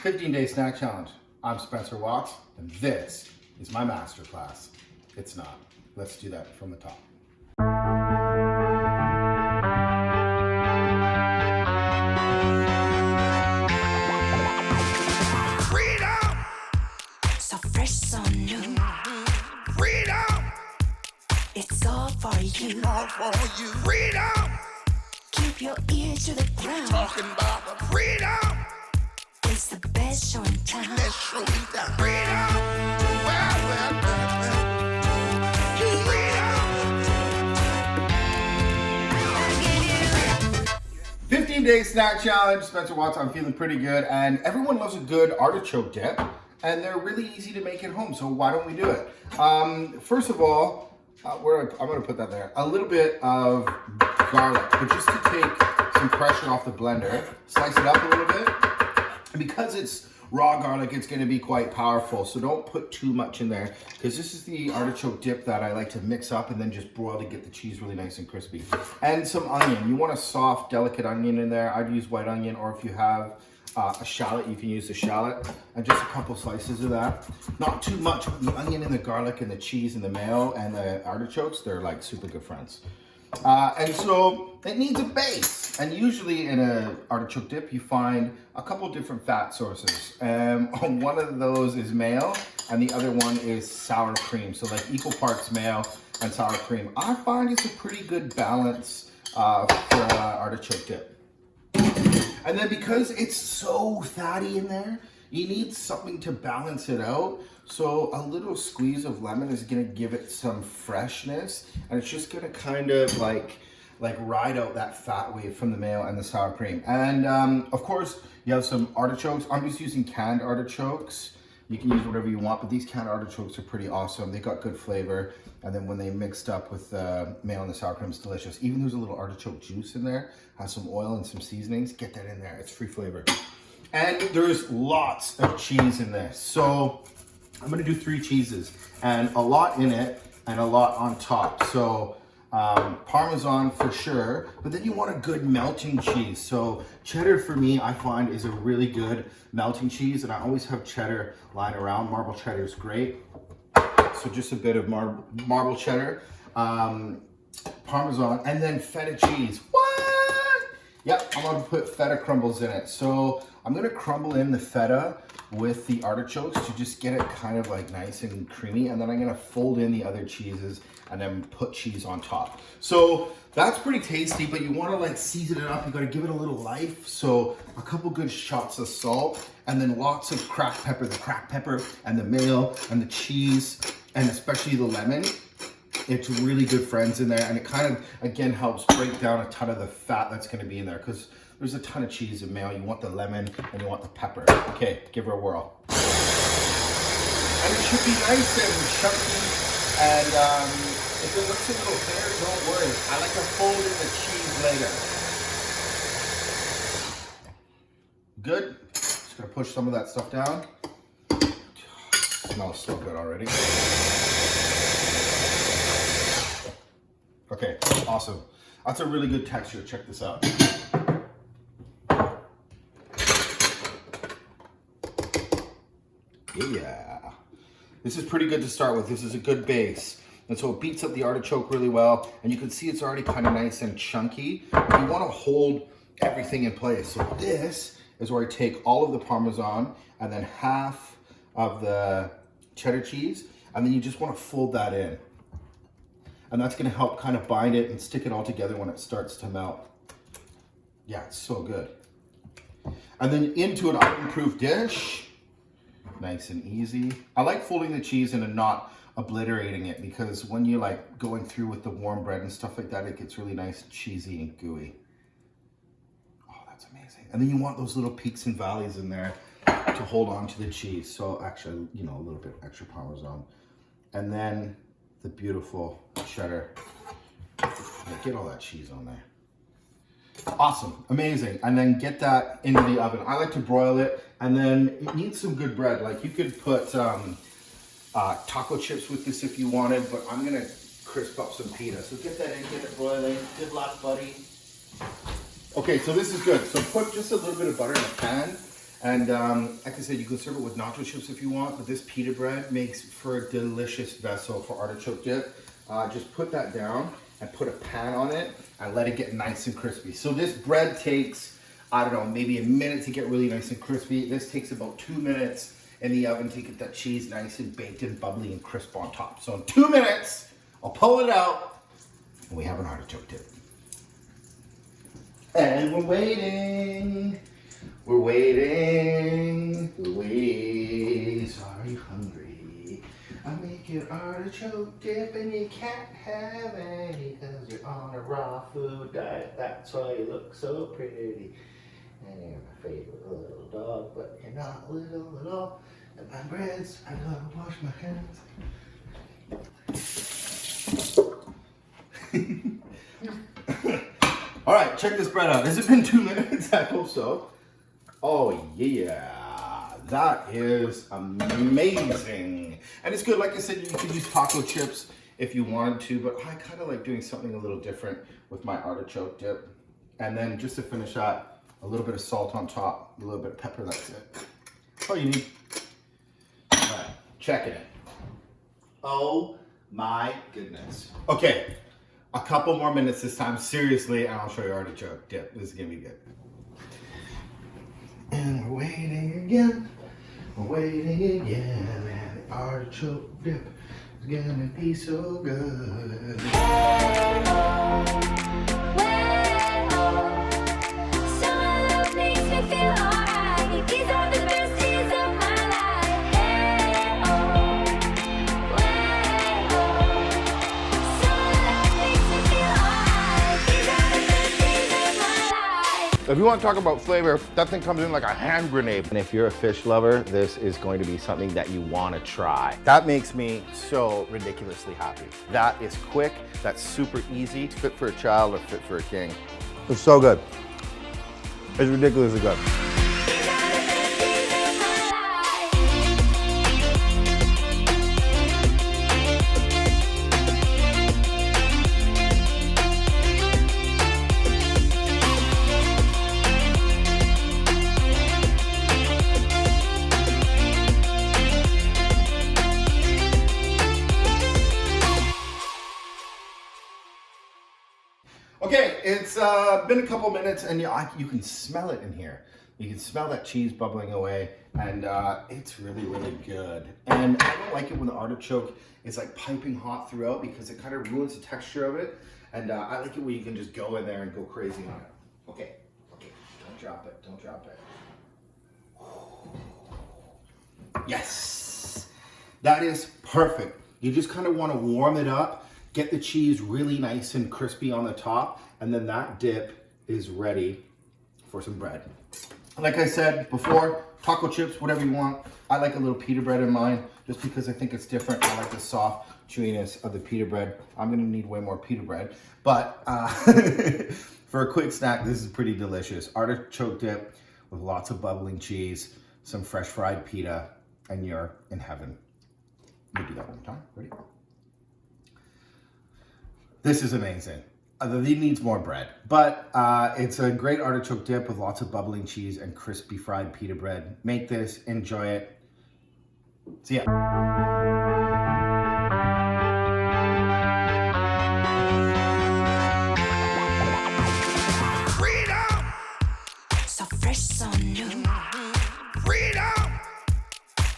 15-day snack challenge. I'm Spencer Watts, and this is my masterclass. It's not. Let's do that from the top. Freedom! So fresh, so new. Freedom! It's all for you. All for you. Freedom! Keep your ear to the ground. Talking about the freedom. It's the best show in town. Best show in town. Freedom! Well. Freedom! 15-day snack challenge. Spencer Watts. I'm feeling pretty good, and everyone loves a good artichoke dip, and they're really easy to make at home. So why don't we do it? First of all, I'm going to put that there. A little bit of garlic, but just to take some pressure off the blender. Slice it up a little bit. And because it's raw garlic, it's going to be quite powerful. So don't put too much in there, because this is the artichoke dip that I like to mix up and then just broil to get the cheese really nice and crispy. And some onion. You want a soft, delicate onion in there. I'd use white onion, or if you have a shallot, you can use the shallot, and just a couple slices of that. Not too much. The onion and the garlic and the cheese and the mayo and the artichokes, they're like super good friends. And so it needs a base. And usually in an artichoke dip, you find a couple different fat sources. One of those is mayo, and the other one is sour cream. So like equal parts mayo and sour cream. I find it's a pretty good balance for artichoke dip. And then because it's so fatty in there, you need something to balance it out. So a little squeeze of lemon is gonna give it some freshness, and it's just gonna kind of like ride out that fat wave from the mayo and the sour cream. And of course, you have some artichokes. I'm just using canned artichokes. You can use whatever you want, but these canned artichokes are pretty awesome. They got good flavor, and then when they mixed up with the mayo and the sour cream, it's delicious. Even there's a little artichoke juice in there, has some oil and some seasonings. Get that in there, it's free flavor. And there's lots of cheese in this. So I'm gonna do 3 cheeses, and a lot in it and a lot on top. So Parmesan for sure, but then you want a good melting cheese. So cheddar for me, I find, is a really good melting cheese, and I always have cheddar lying around. Marble cheddar is great. So just a bit of marble cheddar, Parmesan, and then feta cheese. What? Yep, I'm gonna put feta crumbles in it. So I'm gonna crumble in the feta with the artichokes to just get it kind of like nice and creamy, and then I'm gonna fold in the other cheeses and then put cheese on top. So that's pretty tasty, but you wanna like season it up. You gotta give it a little life. So a couple good shots of salt, and then lots of cracked pepper, the cracked pepper and the mayo and the cheese, and especially the lemon. It's really good friends in there, and it kind of, again, helps break down a ton of the fat that's gonna be in there, because there's a ton of cheese and mayo. You want the lemon and you want the pepper. Okay, give her a whirl. And it should be nice and chunky, and if it looks a little thinner, don't worry. I like to fold in the cheese later. Good. Just gonna push some of that stuff down. Smells so good already. Okay, awesome. That's a really good texture. Check this out. Yeah. This is pretty good to start with. This is a good base. And so it beats up the artichoke really well. And you can see it's already kind of nice and chunky. You want to hold everything in place. So this is where I take all of the Parmesan and then half of the cheddar cheese. And then you just want to fold that in. And that's going to help kind of bind it and stick it all together when it starts to melt. Yeah, it's so good. And then into an oven-proof dish. Nice and easy. I like folding the cheese in and not obliterating it, because when you like going through with the warm bread and stuff like that, it gets really nice and cheesy and gooey. Oh, that's amazing. And then you want those little peaks and valleys in there to hold on to the cheese. So actually, you know, a little bit extra Parmesan. And then the beautiful cheddar. Get all that cheese on there. Awesome, amazing. And then get that into the oven. I like to broil it, and then it needs some good bread. Like you could put taco chips with this if you wanted, but I'm gonna crisp up some pita. So get that in, get it boiling. Good luck, buddy. Okay, so this is good. So put just a little bit of butter in the pan, And like I said, you can serve it with nacho chips if you want, but this pita bread makes for a delicious vessel for artichoke dip. Just put that down and put a pan on it and let it get nice and crispy. So this bread takes, I don't know, maybe a minute to get really nice and crispy. This takes about 2 minutes in the oven to get that cheese nice and baked and bubbly and crisp on top. So in 2 minutes, I'll pull it out and we have an artichoke dip. And we're waiting. We're waiting. Are you hungry? I'll make you artichoke dip and you can't have any because you're on a raw food diet. That's why you look so pretty. And you're my favorite little dog, but you're not little at all. And my breads, I gotta wash my hands. All right, check this bread out. Has it been 2 minutes? I hope so. Oh yeah, that is amazing. And it's good, like I said, you could use taco chips if you wanted to, but I kind of like doing something a little different with my artichoke dip. And then just to finish that, a little bit of salt on top, a little bit of pepper, that's it. That's all you need. All right, check it. Oh my goodness. Okay, a couple more minutes this time, seriously, and I'll show you artichoke dip. This is gonna be good. And we're waiting again. We're waiting again. And the artichoke dip is gonna be so good. If you want to talk about flavor, that thing comes in like a hand grenade. And if you're a fish lover, this is going to be something that you want to try. That makes me so ridiculously happy. That is quick, that's super easy, fit for a child or fit for a king. It's so good. It's ridiculously good. Okay, it's been a couple minutes and you can smell it in here. You can smell that cheese bubbling away and it's really, really good. And I don't like it when the artichoke is like piping hot throughout because it kind of ruins the texture of it. And I like it when you can just go in there and go crazy on it. Okay, don't drop it, don't drop it. Yes, that is perfect. You just kind of want to warm it up. Get the cheese really nice and crispy on the top, and then that dip is ready for some bread. Like I said before, taco chips, whatever you want. I like a little pita bread in mine, just because I think it's different. I like the soft chewiness of the pita bread. I'm gonna need way more pita bread, but for a quick snack, this is pretty delicious. Artichoke dip with lots of bubbling cheese, some fresh fried pita, and you're in heaven. Let me do that one more time, ready? This is amazing. It needs more bread, but it's a great artichoke dip with lots of bubbling cheese and crispy fried pita bread. Make this, enjoy it. See ya. Freedom! So fresh, so new. Freedom!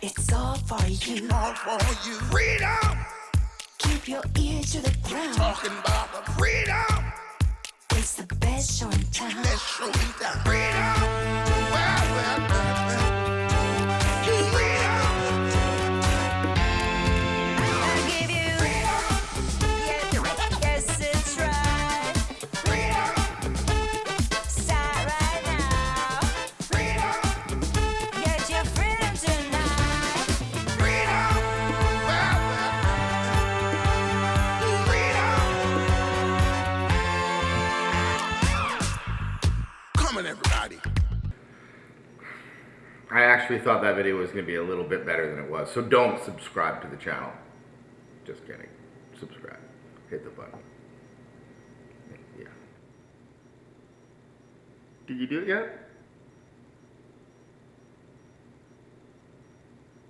It's all for you. All for you. Freedom! Keep your ear to the ground. Talking about the freedom. It's the best show in town. Best show in town. Freedom. Well. Freedom. I give you freedom. Yes, it's right. Freedom. Start right now. Freedom. Get your freedom tonight. Freedom. Everybody. I actually thought that video was going to be a little bit better than it was, so don't subscribe to the channel. Just kidding. Subscribe. Hit the button. Yeah. Did you do it yet?